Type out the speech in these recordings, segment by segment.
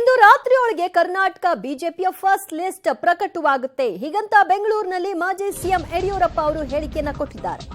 ಇಂದು ರಾತ್ರಿಯೊಳಗೆ ಕರ್ನಾಟಕ ಬಿಜೆಪಿಯ first list ಪ್ರಕಟವಾಗುತ್ತೆ. ಹೀಗಂತ ಬೆಂಗಳೂರಿನಲ್ಲಿ ಮಾಜಿ ಸಿಎಂ ಯಡಿಯೂರಪ್ಪ ಅವರು ಹೇಳಿಕೆಯನ್ನ ಕೊಟ್ಟಿದ್ದಾರೆ.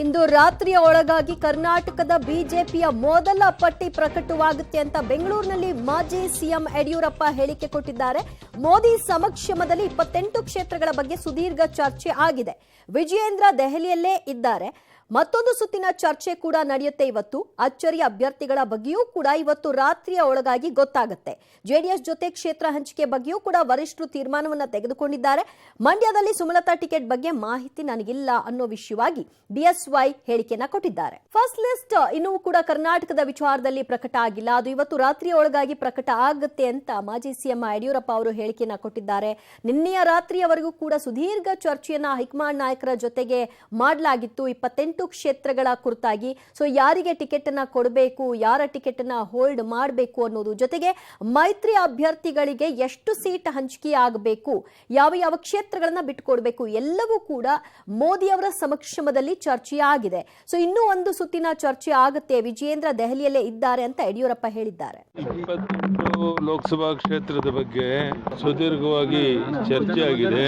ಇಂದು ರಾತ್ರಿಯ ಒಳಗಾಗಿ ಕರ್ನಾಟಕದ ಬಿಜೆಪಿಯ ಮೊದಲ ಪಟ್ಟಿ ಪ್ರಕಟವಾಗುತ್ತೆ ಅಂತ ಬೆಂಗಳೂರಿನಲ್ಲಿ ಮಾಜಿ ಸಿಎಂ ಯಡಿಯೂರಪ್ಪ ಹೇಳಿಕೆ ಕೊಟ್ಟಿದ್ದಾರೆ. ಮೋದಿ ಸಮಕ್ಷಮದಲ್ಲಿ 28 ಕ್ಷೇತ್ರಗಳ ಬಗ್ಗೆ ಸುದೀರ್ಘ ಚರ್ಚೆ ಆಗಿದೆ. ವಿಜಯೇಂದ್ರ ದೆಹಲಿಯಲ್ಲೇ ಇದ್ದಾರೆ. ಮತ್ತೊಂದು ಸುತ್ತಿನ ಚರ್ಚೆ ಕೂಡ ನಡೆಯುತ್ತೆ. ಇವತ್ತು ಅಚ್ಚರಿಯ ಅಭ್ಯರ್ಥಿಗಳ ಬಗ್ಗೆಯೂ ಕೂಡ ಇವತ್ತು ರಾತ್ರಿಯ ಒಳಗಾಗಿ ಗೊತ್ತಾಗುತ್ತೆ. ಜೆಡಿಎಸ್ ಜೊತೆ ಕ್ಷೇತ್ರ ಹಂಚಿಕೆ ಬಗ್ಗೆಯೂ ಕೂಡ ವರಿಷ್ಠರು ತೀರ್ಮಾನವನ್ನ ತೆಗೆದುಕೊಂಡಿದ್ದಾರೆ. ಮಂಡ್ಯದಲ್ಲಿ ಸುಮಲತಾ ಟಿಕೆಟ್ ಬಗ್ಗೆ ಮಾಹಿತಿ ನನಗಿಲ್ಲ ಅನ್ನೋ ವಿಷಯವಾಗಿ ಬಿಎಸ್ವೈ ಹೇಳಿಕೆಯನ್ನ ಕೊಟ್ಟಿದ್ದಾರೆ. ಫಸ್ಟ್ ಲಿಸ್ಟ್ ಇನ್ನೂ ಕೂಡ ಕರ್ನಾಟಕದ ವಿಚಾರದಲ್ಲಿ ಪ್ರಕಟ ಆಗಿಲ್ಲ. ಅದು ಇವತ್ತು ರಾತ್ರಿಯ ಒಳಗಾಗಿ ಪ್ರಕಟ ಆಗುತ್ತೆ ಅಂತ ಮಾಜಿ ಸಿಎಂ ಯಡಿಯೂರಪ್ಪ ಅವರು ಹೇಳಿಕೆಯನ್ನ ಕೊಟ್ಟಿದ್ದಾರೆ. ನಿನ್ನೆಯ ರಾತ್ರಿಯವರೆಗೂ ಕೂಡ ಸುದೀರ್ಘ ಚರ್ಚೆಯನ್ನ ಹೈಕಮಾಂಡ್ ನಾಯಕರ ಜೊತೆಗೆ ಮಾಡಲಾಗಿತ್ತು 28 ಕ್ಷೇತ್ರಗಳ ಕುರಿತಾಗಿ. ಸೊ ಯಾರಿಗೆ ಟಿಕೆಟ್ ಅನ್ನ ಕೊಡಬೇಕು, ಯಾರ ಟಿಕೆಟ್ ಅನ್ನ ಹೋಲ್ಡ್ ಮಾಡಬೇಕು ಅನ್ನೋದು, ಜೊತೆಗೆ ಮೈತ್ರಿ ಅಭ್ಯರ್ಥಿಗಳಿಗೆ ಎಷ್ಟು ಸೀಟ್ ಹಂಚಿಕೆ ಆಗಬೇಕು, ಯಾವ ಯಾವ ಕ್ಷೇತ್ರಗಳನ್ನ ಬಿಟ್ಟುಕೊಡ್ಬೇಕು, ಎಲ್ಲವೂ ಕೂಡ ಮೋದಿ ಅವರ ಸಮಕ್ಷಮದಲ್ಲಿ ಚರ್ಚೆ ಆಗಿದೆ. ಸೊ ಇನ್ನೂ ಒಂದು ಸುತ್ತಿನ ಚರ್ಚೆ ಆಗುತ್ತೆ. ವಿಜಯೇಂದ್ರ ದೆಹಲಿಯಲ್ಲೇ ಇದ್ದಾರೆ ಅಂತ ಯಡಿಯೂರಪ್ಪ ಹೇಳಿದ್ದಾರೆ. 28 ಲೋಕಸಭಾ ಕ್ಷೇತ್ರದ ಬಗ್ಗೆ ಸುದೀರ್ಘವಾಗಿ ಚರ್ಚೆ ಆಗಿದೆ.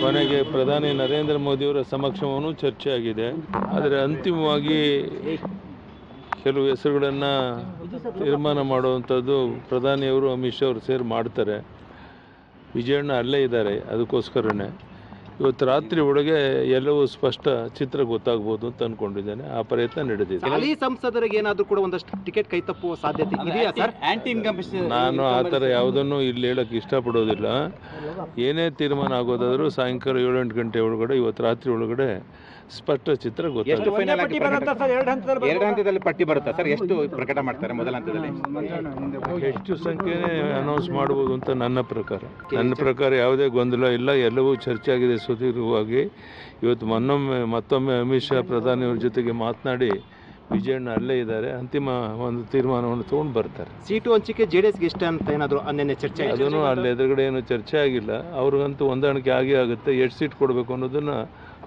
ಕೊನೆಗೆ ಪ್ರಧಾನಿ ನರೇಂದ್ರ ಮೋದಿ ಅವರ ಸಮಕ್ಷಮವನ್ನು ಚರ್ಚೆ ಆಗಿದೆ. ಆದರೆ ಅಂತಿಮವಾಗಿ ಕೆಲವು ಹೆಸರುಗಳನ್ನು ತೀರ್ಮಾನ ಮಾಡುವಂಥದ್ದು ಪ್ರಧಾನಿಯವರು ಅಮಿತ್ ಶಾ ಅವರು ಸೇರಿ ಮಾಡ್ತಾರೆ. ವಿಜಯಣ್ಣ ಅಲ್ಲೇ ಇದ್ದಾರೆ. ಅದಕ್ಕೋಸ್ಕರನೇ ಇವತ್ತು ರಾತ್ರಿ ಒಳಗೆ ಎಲ್ಲವೂ ಸ್ಪಷ್ಟ ಚಿತ್ರ ಗೊತ್ತಾಗ್ಬೋದು ಅಂತ ಅನ್ಕೊಂಡಿದ್ದೇನೆ. ಆ ಪ್ರಯತ್ನ ನಡೆದಿದೆ. ಹಾಲಿ ಸಂಸದರಿಗೆ ಏನಾದರೂ ಕೂಡ ಒಂದಷ್ಟು ಟಿಕೆಟ್ ಕೈ ತಪ್ಪುವ ಸಾಧ್ಯತೆ ಇದೆಯಾ ಸರ್? ನಾನು ಆ ಥರ ಯಾವುದನ್ನು ಇಲ್ಲಿ ಹೇಳಕ್ಕೆ ಇಷ್ಟಪಡೋದಿಲ್ಲ. ಏನೇ ತೀರ್ಮಾನ ಆಗೋದಾದರೂ ಸಾಯಂಕಾಲ 7-8 ಗಂಟೆ ಒಳಗಡೆ ಇವತ್ತು ರಾತ್ರಿ ಒಳಗಡೆ ಸ್ಪಷ್ಟ ಚಿತ್ರ ಗೊತ್ತಾಗುತ್ತೆ. ಎರಡು ಹಂತದಲ್ಲಿ ಪಟ್ಟಿ ಬರುತ್ತಾ ಸರ್? ಎಷ್ಟು ಪ್ರಕಟ ಮಾಡ್ತಾರೆ ಮೊದಲ ಹಂತದಲ್ಲಿ? ಹೆಚ್ಚು ಸಂಖ್ಯೆನೇ ಅನೌನ್ಸ್ ಮಾಡಬಹುದು ಅಂತ ನನ್ನ ಪ್ರಕಾರ ಯಾವುದೇ ಗೊಂದಲ ಇಲ್ಲ. ಎಲ್ಲವೂ ಚರ್ಚೆ ಆಗಿದೆ ಸುದೀರ್ಘವಾಗಿ. ಇವತ್ತು ಮತ್ತೊಮ್ಮೆ ಅಮಿತ್ ಶಾ ಪ್ರಧಾನಿಯವ್ರ ಜೊತೆಗೆ ಮಾತನಾಡಿ ವಿಜಯಣ್ಣ ಅಲ್ಲೇ ಇದ್ದಾರೆ. ಅಂತಿಮ ಒಂದು ತೀರ್ಮಾನವನ್ನು ತಗೊಂಡು ಬರ್ತಾರೆ. ಸೀಟು ಹಂಚಿಕೆ ಜೆಡಿಎಸ್ಗೆ ಇಷ್ಟ ಅಂತ ಏನಾದರೂ ನಿನ್ನೆ ಚರ್ಚೆ? ಅದನ್ನು ಅಲ್ಲಿ ಎದುರುಗಡೆ ಏನು ಚರ್ಚೆ ಆಗಿಲ್ಲ. ಅವ್ರಿಗಂತೂ ಹೊಂದಾಣಿಕೆ ಆಗುತ್ತೆ. ಎಷ್ಟು ಸೀಟ್ ಕೊಡಬೇಕು ಅನ್ನೋದನ್ನ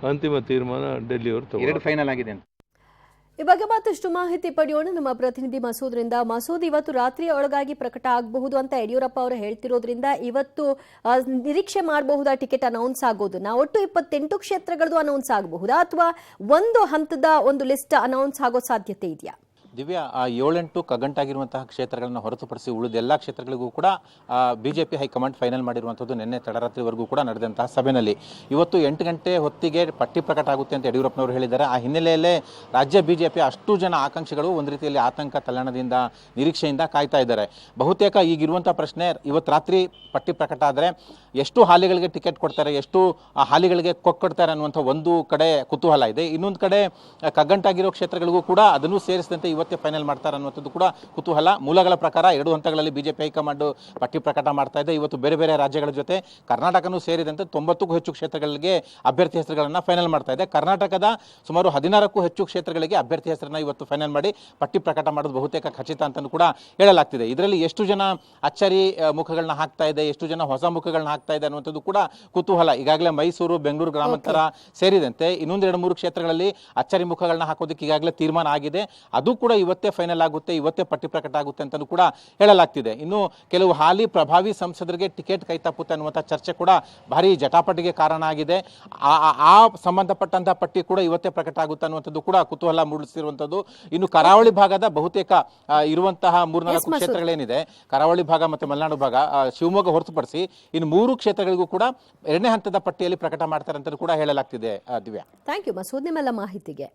ಅಂತಿಮ ತೀರ್ಮಾನ ಡೆಲ್ಲಿಯವರು ತಗೊಂಡು ಫೈನಲ್ ಆಗಿದೆ ಅಂತ. ಈ ಬಗ್ಗೆ ಮತ್ತಷ್ಟು ಮಾಹಿತಿ ಪಡೆಯೋಣ ನಮ್ಮ ಪ್ರತಿನಿಧಿ ಮಸೂದ್ರಿಂದ. ಮಸೂದ್, ಇವತ್ತು ರಾತ್ರಿಯ ಒಳಗಾಗಿ ಪ್ರಕಟ ಆಗಬಹುದು ಅಂತ ಯಡಿಯೂರಪ್ಪ ಅವರು ಹೇಳ್ತಿರೋದ್ರಿಂದ ಇವತ್ತು ನಿರೀಕ್ಷೆ ಮಾಡಬಹುದಾ ಟಿಕೆಟ್ ಅನೌನ್ಸ್ ಆಗೋದನ್ನ? ಒಟ್ಟು 28 ಕ್ಷೇತ್ರಗಳದ್ದು ಅನೌನ್ಸ್ ಆಗಬಹುದಾ ಅಥವಾ ಒಂದು ಹಂತದ ಒಂದು ಲಿಸ್ಟ್ ಅನೌನ್ಸ್ ಆಗೋ ಸಾಧ್ಯತೆ ಇದೆಯಾ? ದಿವ್ಯಾ, 7-8 ಕಗ್ಗಂಟಾಗಿರುವಂತಹ ಕ್ಷೇತ್ರಗಳನ್ನು ಹೊರತುಪಡಿಸಿ ಉಳಿದ ಎಲ್ಲ ಕ್ಷೇತ್ರಗಳಿಗೂ ಕೂಡ ಬಿಜೆಪಿ ಹೈಕಮಾಂಡ್ ಫೈನಲ್ ಮಾಡಿರುವಂಥದ್ದು ನಿನ್ನೆ ತಡರಾತ್ರಿವರೆಗೂ ಕೂಡ ನಡೆದಂತಹ ಸಭೆಯಲ್ಲಿ. ಇವತ್ತು 8 ಗಂಟೆ ಹೊತ್ತಿಗೆ ಪಟ್ಟಿ ಪ್ರಕಟ ಆಗುತ್ತೆ ಅಂತ ಯಡಿಯೂರಪ್ಪನವರು ಹೇಳಿದ್ದಾರೆ. ಆ ಹಿನ್ನೆಲೆಯಲ್ಲೇ ರಾಜ್ಯ ಬಿಜೆಪಿ ಅಷ್ಟು ಜನ ಆಕಾಂಕ್ಷಿಗಳು ಒಂದು ರೀತಿಯಲ್ಲಿ ಆತಂಕ, ತಲ್ಲಣದಿಂದ, ನಿರೀಕ್ಷೆಯಿಂದ ಕಾಯ್ತಾ ಇದ್ದಾರೆ. ಬಹುತೇಕ ಈಗಿರುವಂಥ ಪ್ರಶ್ನೆ, ಇವತ್ತು ರಾತ್ರಿ ಪಟ್ಟಿ ಪ್ರಕಟ ಆದರೆ ಎಷ್ಟು ಹಾಲಿಗಳಿಗೆ ಟಿಕೆಟ್ ಕೊಡ್ತಾರೆ, ಎಷ್ಟು ಹಾಲಿಗಳಿಗೆ ಕೊಡ್ತಾರೆ ಅನ್ನುವಂಥ ಒಂದು ಕಡೆ ಕುತೂಹಲ ಇದೆ. ಇನ್ನೊಂದು ಕಡೆ ಕಗ್ಗಂಟಾಗಿರೋ ಕ್ಷೇತ್ರಗಳಿಗೂ ಕೂಡ ಅದನ್ನು ಸೇರಿಸಿದಂತೆ ಇವತ್ತೇ ಫೈನಲ್ ಮಾಡ್ತಾರೆ ಅನ್ನುವಂಥದ್ದು ಕೂಡ ಕುತೂಹಲ. ಮೂಲಗಳ ಪ್ರಕಾರ 2 ಹಂತಗಳಲ್ಲಿ ಬಿಜೆಪಿ ಹೈಕಮಾಂಡ್ ಪಟ್ಟಿ ಪ್ರಕಟ ಮಾಡ್ತಾ ಇದೆ. ಇವತ್ತು ಬೇರೆ ಬೇರೆ ರಾಜ್ಯಗಳ ಜೊತೆ ಕರ್ನಾಟಕನೂ ಸೇರಿದಂತೆ 90ಕ್ಕೂ ಹೆಚ್ಚು ಕ್ಷೇತ್ರಗಳಿಗೆ ಅಭ್ಯರ್ಥಿ ಹೆಸರುಗಳನ್ನು ಫೈನಲ್ ಮಾಡ್ತಾ ಇದೆ. ಕರ್ನಾಟಕದ ಸುಮಾರು 16ಕ್ಕೂ ಹೆಚ್ಚು ಕ್ಷೇತ್ರಗಳಿಗೆ ಅಭ್ಯರ್ಥಿ ಹೆಸರನ್ನ ಇವತ್ತು ಫೈನಲ್ ಮಾಡಿ ಪಟ್ಟಿ ಪ್ರಕಟ ಮಾಡೋದು ಬಹುತೇಕ ಖಚಿತ ಅಂತಲೂ ಕೂಡ ಹೇಳಲಾಗ್ತಿದೆ. ಇದರಲ್ಲಿ ಎಷ್ಟು ಜನ ಅಚ್ಚರಿ ಮುಖಗಳನ್ನ ಹಾಕ್ತಾ ಇದೆ, ಎಷ್ಟು ಜನ ಹೊಸ ಮುಖಗಳನ್ನ ಹಾಕ್ತಾ ಇದೆ ಅನ್ನುವಂಥದ್ದು ಕೂಡ ಕುತೂಹಲ. ಈಗಾಗಲೇ ಮೈಸೂರು, ಬೆಂಗಳೂರು ಗ್ರಾಮಾಂತರ ಸೇರಿದಂತೆ ಇನ್ನೊಂದು 2-3 ಕ್ಷೇತ್ರಗಳಲ್ಲಿ ಅಚ್ಚರಿ ಮುಖಗಳನ್ನ ಹಾಕೋದಕ್ಕೆ ಈಗಾಗಲೇ ತೀರ್ಮಾನ ಆಗಿದೆ. ಅದು ಕೂಡ ಇವತ್ತೇ ಫೈನಲ್ ಆಗುತ್ತೆ, ಇವತ್ತೇ ಪಟ್ಟಿ ಪ್ರಕಟ ಆಗುತ್ತೆ ಅಂತಲೂ ಕೂಡ ಹೇಳಲಾಗ್ತಿದೆ. ಇನ್ನು ಕೆಲವು ಹಾಲಿ ಪ್ರಭಾವಿ ಸಂಸದರಿಗೆ ಟಿಕೆಟ್ ಕೈ ತಪ್ಪುತ್ತೆ ಅನ್ನುವಂಥ ಚರ್ಚೆ ಕೂಡ ಭಾರಿ ಜಟಾಪಟಿಗೆ ಕಾರಣ ಆಗಿದೆ. ಆ ಸಂಬಂಧಪಟ್ಟಂತಹ ಪಟ್ಟಿ ಕೂಡ ಇವತ್ತೇ ಪ್ರಕಟ ಆಗುತ್ತೆ ಅನ್ನುವಂಥದ್ದು ಕೂಡ ಕುತೂಹಲ ಮೂಡಿಸಿರುವಂಥದ್ದು. ಇನ್ನು ಕರಾವಳಿ ಭಾಗದ ಬಹುತೇಕ ಇರುವಂತಹ 3-4 ಕ್ಷೇತ್ರಗಳೇನಿದೆ, ಕರಾವಳಿ ಭಾಗ ಮತ್ತು ಮಲೆನಾಡು ಭಾಗ, ಶಿವಮೊಗ್ಗ ಹೊರತುಪಡಿಸಿ ಇನ್ನು 3 ಕ್ಷೇತ್ರಗಳಿಗೂ ಕೂಡ 2ನೇ ಹಂತದ ಪಟ್ಟಿಯಲ್ಲಿ ಪ್ರಕಟ ಮಾಡ್ತಾರೆ ಅಂತ ಕೂಡ ಹೇಳಲಾಗ್ತಿದೆ. ದಿವ್ಯಾ, ಥ್ಯಾಂಕ್ ಯು ಮಸೂದ್ ನಿಮ್ಮೆಲ್ಲ ಮಾಹಿತಿಗೆ.